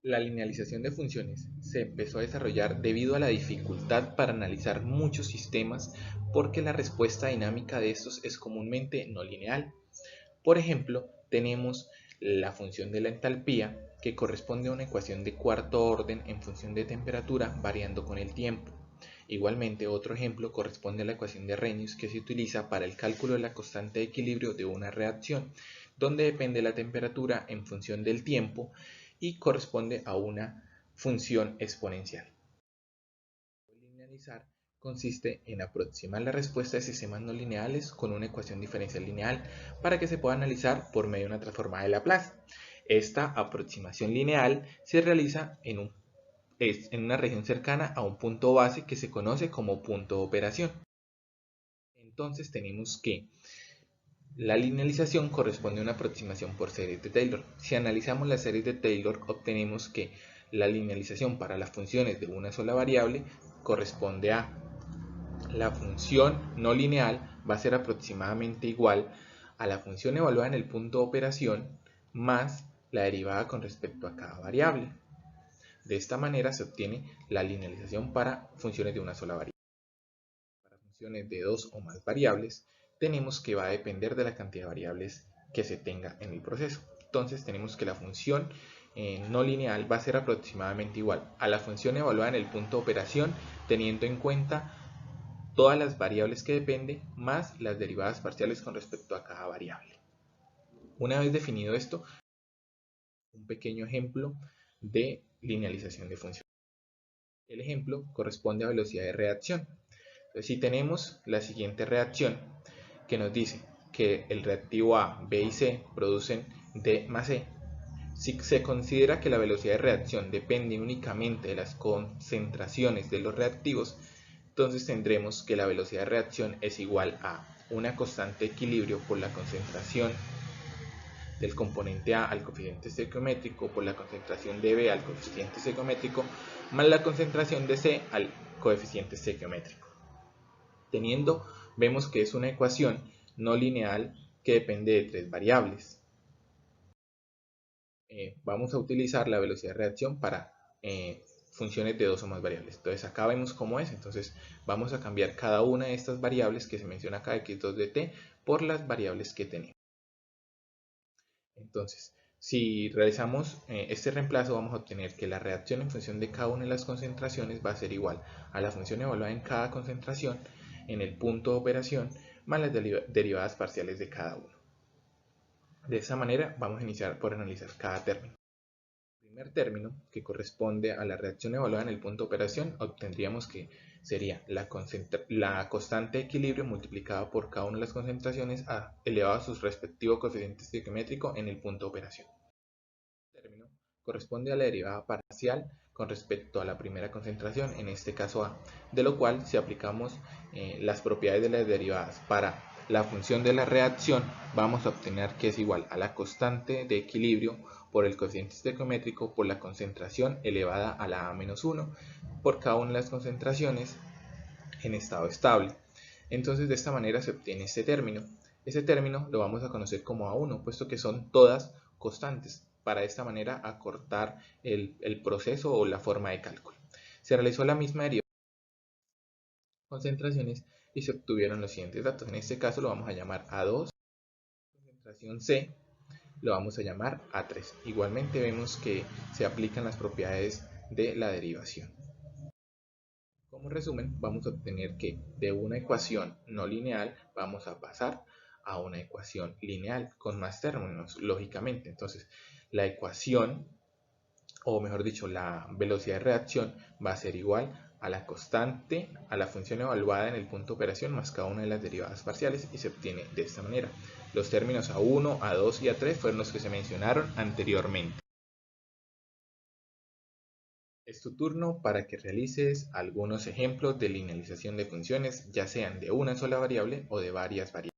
La linealización de funciones se empezó a desarrollar debido a la dificultad para analizar muchos sistemas porque la respuesta dinámica de estos es comúnmente no lineal. Por ejemplo, tenemos la función de la entalpía que corresponde a una ecuación de cuarto orden en función de temperatura variando con el tiempo. Igualmente, otro ejemplo corresponde a la ecuación de Arrhenius que se utiliza para el cálculo de la constante de equilibrio de una reacción, donde depende la temperatura en función del tiempo y corresponde a una función exponencial. Linealizar consiste en aproximar la respuesta de sistemas no lineales con una ecuación diferencial lineal para que se pueda analizar por medio de una transformada de Laplace. Esta aproximación lineal se realiza en una región cercana a un punto base que se conoce como punto de operación. Entonces tenemos que la linealización corresponde a una aproximación por series de Taylor. Si analizamos las series de Taylor, obtenemos que la linealización para las funciones de una sola variable corresponde a la función no lineal va a ser aproximadamente igual a la función evaluada en el punto de operación más la derivada con respecto a cada variable. De esta manera se obtiene la linealización para funciones de una sola variable. Para funciones de dos o más variables, tenemos que va a depender de la cantidad de variables que se tenga en el proceso. Entonces tenemos que la función no lineal va a ser aproximadamente igual a la función evaluada en el punto de operación, teniendo en cuenta todas las variables que depende más las derivadas parciales con respecto a cada variable. Una vez definido esto, un pequeño ejemplo de linealización de funciones. El ejemplo corresponde a velocidad de reacción. Entonces, si tenemos la siguiente reacción que nos dice que el reactivo A, B y C producen D más E, si se considera que la velocidad de reacción depende únicamente de las concentraciones de los reactivos, entonces tendremos que la velocidad de reacción es igual a una constante de equilibrio por la concentración del componente A al coeficiente estequiométrico por la concentración de B al coeficiente estequiométrico más la concentración de C al coeficiente estequiométrico. Vemos que es una ecuación no lineal que depende de tres variables. Vamos a utilizar la velocidad de reacción para funciones de dos o más variables. Entonces acá vemos cómo es. Entonces vamos a cambiar cada una de estas variables que se menciona acá, x2 de t, por las variables que tenemos. Entonces, si realizamos este reemplazo, vamos a obtener que la reacción en función de cada una de las concentraciones va a ser igual a la función evaluada en cada concentración en el punto de operación más las derivadas parciales de cada uno. De esta manera vamos a iniciar por analizar cada término. El primer término, que corresponde a la reacción evaluada en el punto de operación, obtendríamos que sería la constante de equilibrio multiplicada por cada una de las concentraciones elevado a su respectivo coeficiente estequiométrico en el punto de operación. El término corresponde a la derivada parcial con respecto a la primera concentración, en este caso A, de lo cual si aplicamos las propiedades de las derivadas para la función de la reacción, vamos a obtener que es igual a la constante de equilibrio por el coeficiente estequiométrico por la concentración elevada a la A-1 por cada una de las concentraciones en estado estable. Entonces de esta manera se obtiene este término. Ese término lo vamos a conocer como A1, puesto que son todas constantes, para de esta manera acortar el proceso o la forma de cálculo. Se realizó la misma derivada de concentraciones y se obtuvieron los siguientes datos. En este caso lo vamos a llamar A2, concentración C lo vamos a llamar A3. Igualmente vemos que se aplican las propiedades de la derivación. Como resumen, vamos a obtener que de una ecuación no lineal vamos a pasar a una ecuación lineal con más términos, lógicamente. Entonces, la ecuación, o mejor dicho, la velocidad de reacción va a ser igual a la constante, a la función evaluada en el punto de operación más cada una de las derivadas parciales y se obtiene de esta manera. Los términos A1, A2 y A3 fueron los que se mencionaron anteriormente. Es tu turno para que realices algunos ejemplos de linealización de funciones, ya sean de una sola variable o de varias variables.